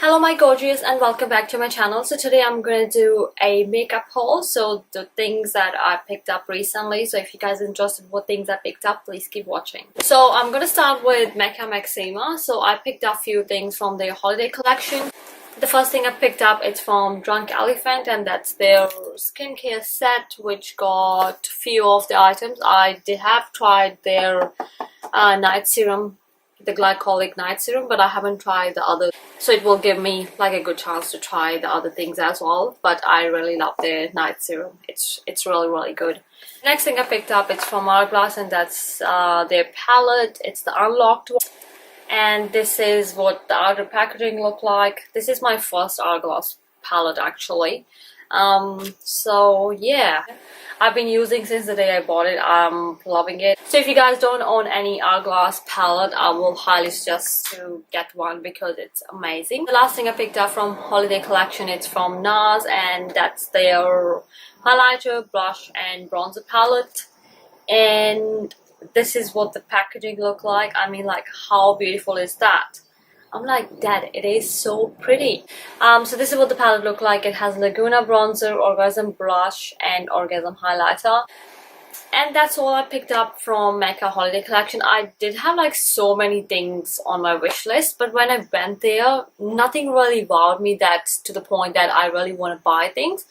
Hello my gorgeous and welcome back to my channel. So today I'm going to do a makeup haul, so the things that I picked up recently. So if you guys are interested in what things I picked up, please keep watching. So I'm going to start with Mecca Maxima. So I picked up a few things from their holiday collection. The first thing I picked up is from Drunk Elephant, and that's their skincare set, which got few of the items. I did have tried their night serum, the glycolic night serum, but I haven't tried the other, so it will give me like a good chance to try the other things as well. But I really love their night serum. It's really good. Next thing I picked up, it's from Hourglass, and that's their palette. It's the unlocked one, and this is what the outer packaging look like. This is my first Hourglass palette actually. So yeah, I've been using since the day I bought it. I'm loving it. So if you guys don't own any Hourglass palette, I will highly suggest to get one because it's amazing. The last thing I picked up from holiday collection, it's from NARS, and that's their highlighter, blush and bronzer palette. And this is what the packaging look like. I mean, like, how beautiful is that? I'm like, Dad, it is so pretty. So this is what the palette look like. It has Laguna bronzer, Orgasm blush and Orgasm highlighter. And that's all I picked up from Mecca holiday collection. I did have like so many things on my wish list, but when I went there, nothing really wowed me that to the point that I really want to buy things.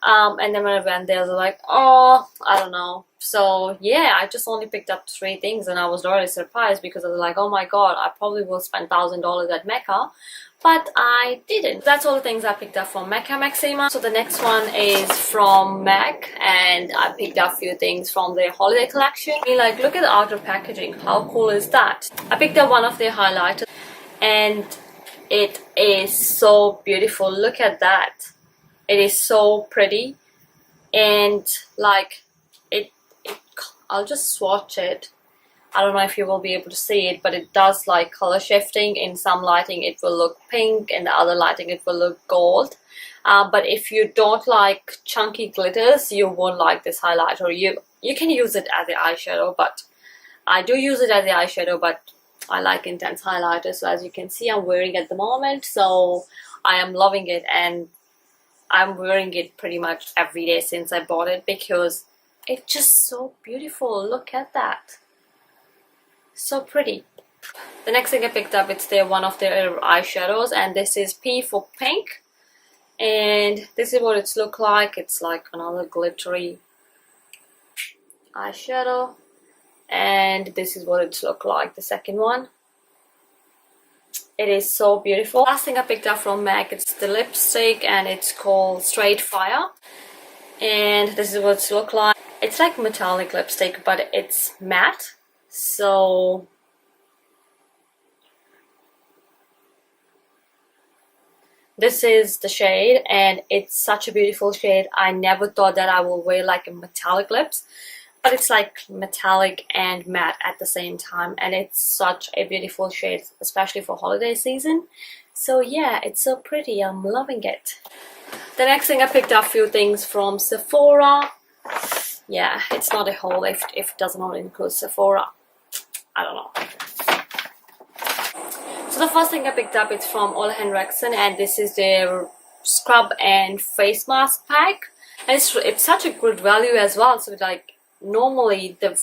And then when I went there, I was like, oh, I don't know. So yeah, I just only picked up 3 things, and I was really surprised because I was like, oh my god, I probably will spend $1,000 at Mecca, but I didn't. That's all the things I picked up from Mecca Maxima. So the next one is from MAC, and I picked up a few things from their holiday collection. I mean, like, look at the outer packaging. How cool is that? I picked up one of their highlighters, and it is so beautiful. Look at that. It is so pretty, and like I'll just swatch it. I don't know if you will be able to see it, but it does like color shifting. In some lighting it will look pink, in the other lighting it will look gold. But if you don't like chunky glitters, you won't like this highlighter. You can use it as the eyeshadow, but I do use it as the eyeshadow, but I like intense highlighters. So as you can see, I'm wearing it at the moment, so I am loving it, and I'm wearing it pretty much every day since I bought it because it's just so beautiful. Look at that. So pretty. The next thing I picked up, it's one of their eyeshadows, and this is P for Pink. And this is what it's look like. It's like another glittery eyeshadow. And this is what it's look like, the second one. It is so beautiful. Last thing I picked up from MAC, it's the lipstick, and it's called Straight Fire. And this is what it looks like. It's like metallic lipstick, but it's matte. So this is the shade, and it's such a beautiful shade. I never thought that I will wear like a metallic lips, but it's like metallic and matte at the same time, and it's such a beautiful shade, especially for holiday season. So yeah, it's so pretty. I'm loving it. The next thing I picked up a few things from Sephora. Yeah, it's not a haul if it does not include Sephora. I don't know. So the first thing I picked up is from Ole Henriksen, and this is their scrub and face mask pack. And it's such a good value as well. So like, normally the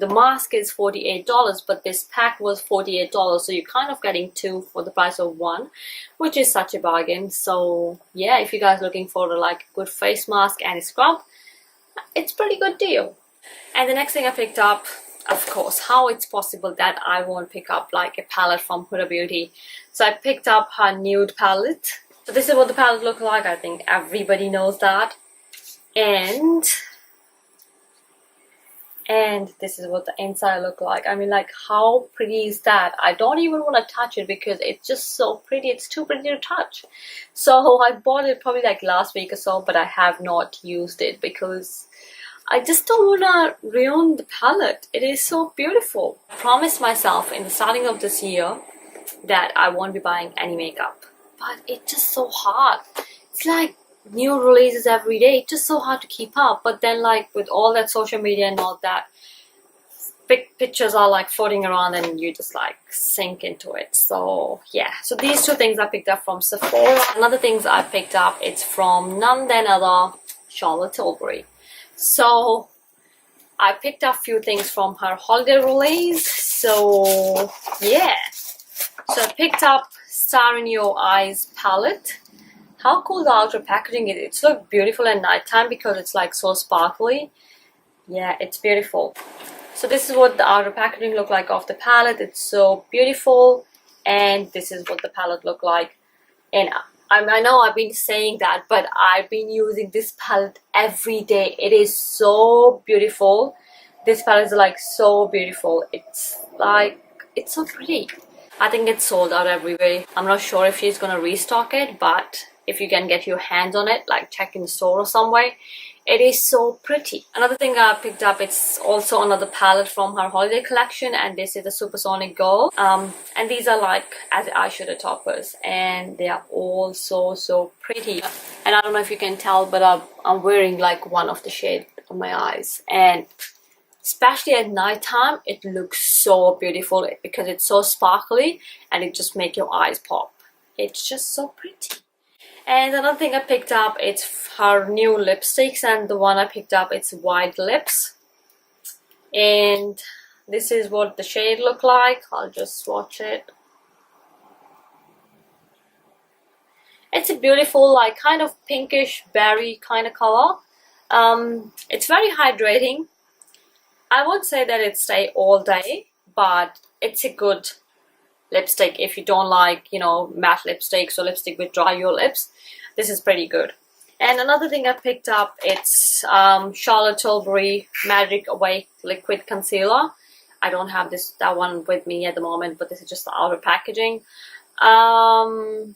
mask is $48, but this pack was $48, so you're kind of getting 2 for the price of 1, which is such a bargain. So yeah, if you guys looking for like a good face mask and a scrub, it's pretty good deal. And the next thing I picked up, of course, how it's possible that I won't pick up like a palette from Huda Beauty. So I picked up her nude palette. So this is what the palette look like. I think everybody knows that. And this is what the inside look like. I mean, like, how pretty is that? I don't even want to touch it because it's just so pretty. It's too pretty to touch. So I bought it probably like last week or so, but I have not used it because I just don't want to ruin the palette. It is so beautiful. I promised myself in the starting of this year that I won't be buying any makeup, but it's just so hard. It's like new releases every day. It's just so hard to keep up. But then, like, with all that social media and all that, pictures are like floating around and you just like sink into it. So yeah, so these two things I picked up from Sephora. Another things I picked up, it's from none than other Charlotte Tilbury. So I picked up a few things from her holiday release. So yeah, so I picked up Star in Your Eyes palette. How cool the outer packaging is. It's so beautiful at nighttime because it's like so sparkly. Yeah, it's beautiful. So this is what the outer packaging look like of the palette. It's so beautiful, and this is what the palette look like. And I know I've been saying that, but I've been using this palette every day. It is so beautiful. This palette is like so beautiful. It's so pretty. I think it's sold out everywhere. I'm not sure if she's gonna restock it, but if you can get your hands on it, like check in the store or somewhere. It is so pretty. Another thing I picked up, it's also another palette from her holiday collection, and this is the Supersonic Gold. And these are like as eyeshadow toppers, and they are all so pretty. And I don't know if you can tell, but I'm wearing like one of the shade on my eyes, and especially at night time, it looks so beautiful because it's so sparkly and it just makes your eyes pop. It's just so pretty. And another thing I picked up, it's her new lipsticks, and the one I picked up, it's White Lips. And this is what the shade look like. I'll just swatch it. It's a beautiful, like kind of pinkish berry kind of color. It's very hydrating. I won't say that it stay all day, but it's a good lipstick if you don't like, you know, matte lipsticks or lipstick with dry your lips. This is pretty good. And another thing I picked up, it's Charlotte Tilbury Magic Awake Liquid Concealer. I don't have that one with me at the moment, but this is just the outer packaging. I'll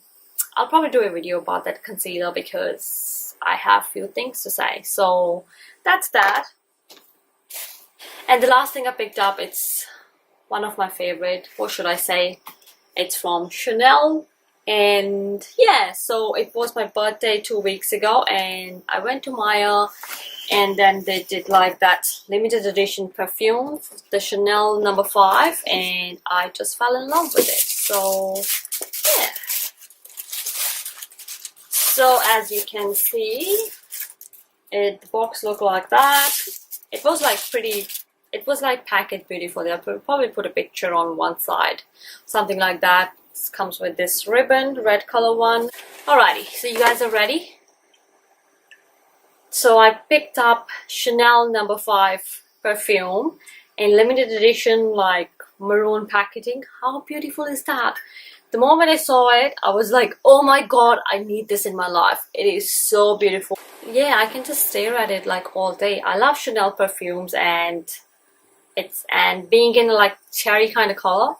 probably do a video about that concealer because I have a few things to say. So that's that. And the last thing I picked up, it's one of my favorite, what should I say, it's from Chanel. And yeah, so it was my birthday 2 weeks ago, and I went to Myer, and then they did like that limited edition perfume, the Chanel No. 5, and I just fell in love with it. So yeah, so as you can see, the box looked like that. It was like pretty, it was like packaged beautifully. I'll probably put a picture on one side, something like that. This comes with this ribbon, red color one. Alrighty, so you guys are ready? So I picked up Chanel No. 5 perfume in limited edition, like maroon packaging. How beautiful is that? The moment I saw it, I was like, oh my god, I need this in my life. It is so beautiful. Yeah, I can just stare at it like all day. I love Chanel perfumes, and being in like cherry kind of color,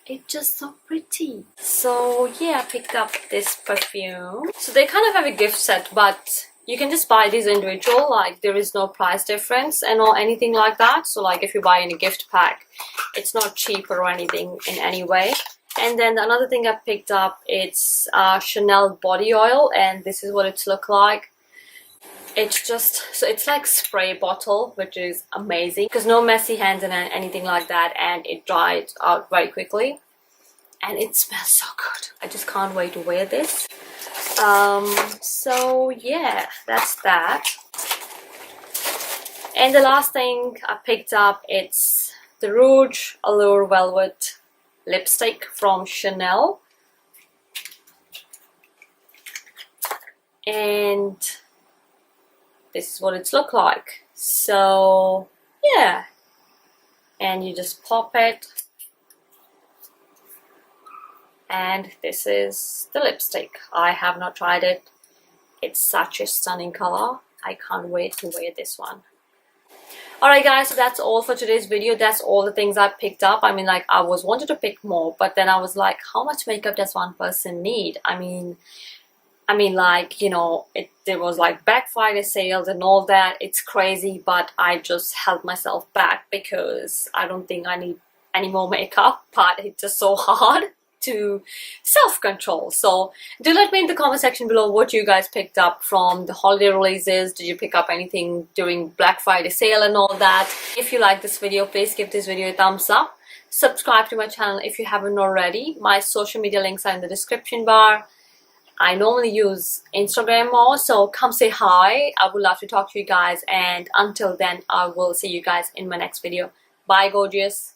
it's just so pretty. So yeah, I picked up this perfume. So they kind of have a gift set, but you can just buy these individual, like there is no price difference and or anything like that. So like if you buy in a gift pack, it's not cheap or anything in any way. And then another thing I picked up, it's Chanel body oil, and this is what it's look like. It's just, so it's like spray bottle, which is amazing because no messy hands and anything like that, and it dried out very quickly, and it smells so good. I just can't wait to wear this. So yeah, that's that. And the last thing I picked up, it's the Rouge Allure Velvet lipstick from Chanel, and this is what it's look like. So yeah, and you just pop it, and this is the lipstick. I have not tried it. It's such a stunning color. I can't wait to wear this one. Alright guys, so that's all for today's video. That's all the things I picked up. I mean, like, I was wanted to pick more, but then I was like, how much makeup does one person need? I mean like, you know, there was like Black Friday sales and all that. It's crazy, but I just held myself back because I don't think I need any more makeup, but it's just so hard to self-control. So do let me in the comment section below what you guys picked up from the holiday releases. Did you pick up anything during Black Friday sale and all that? If you like this video, please give this video a thumbs up. Subscribe to my channel if you haven't already. My social media links are in the description bar. I normally use Instagram more, so come say hi. I would love to talk to you guys, and until then I will see you guys in my next video. Bye gorgeous.